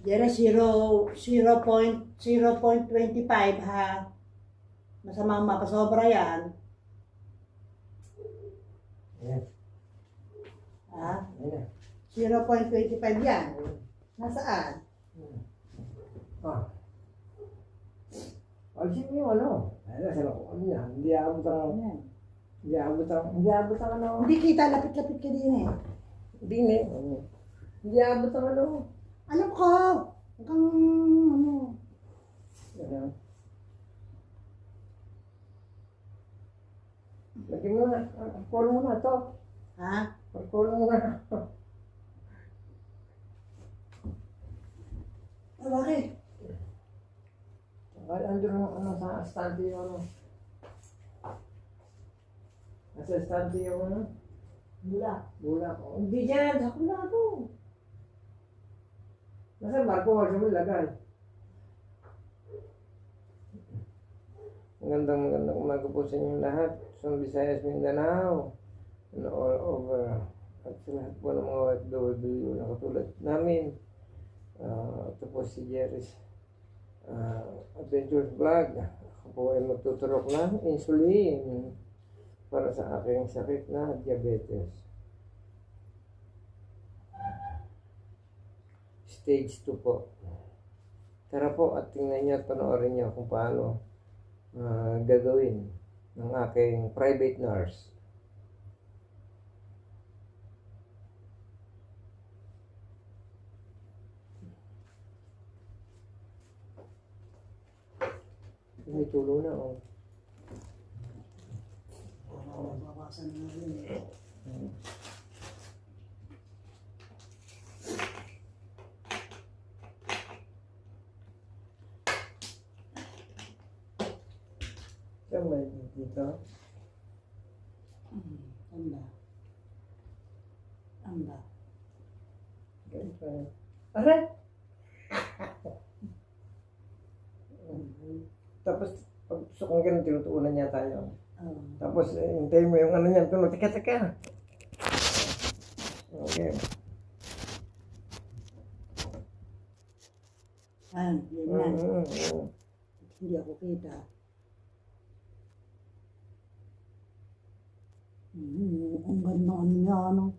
Jere, 0.25 ha. Masamang mapasobra yan. Ayan. Ha? Ayan. 0.25 yan. Nasaan? Ah. Alisin mo yung ano. Ayan, sa lako. Ano yan? Hindi abot ang... Ayan. Hindi abot ang ano. Hindi kita, lapit-lapit ka din eh. Hindi ne. Hindi abot ang ano. Alam ko. Huwag kang ano. Ayan. Lagyan mo na. Alcohol mo na to. Ha? Alcohol mo na. Ah, bakit? Ay, andun ang ano sa stante yung ano. Nasa stante yung ano. Bula ko. Hindi dyan. Ako na to. Nasa barko ko siya mo ilagay. Magandang umaga po sa inyong lahat. Sa Visayas, Mindanao. And all over. At sa lahat po ng mga OFW na katulad namin. Ito po si Jerry's Adventure Vlog. Ako po ay magtuturok ng insulin para sa aking sakit na diabetes. Stage 2 po. Tara po at tingnan niyo at panoorin niyo kung paano gagawin ng aking private nurse. May tulo na oh. Babawasan na rin eh. Saan ba dito? Anda. Anda. Ganito. Aray! Tapos, pag gusto kong ganun, tinutuunan niya tayo. Tapos, hintayin mo yung ano niyan. Tunog, teka. Okay. Yan. Hindi ako kita. Ang ganda niya, ano.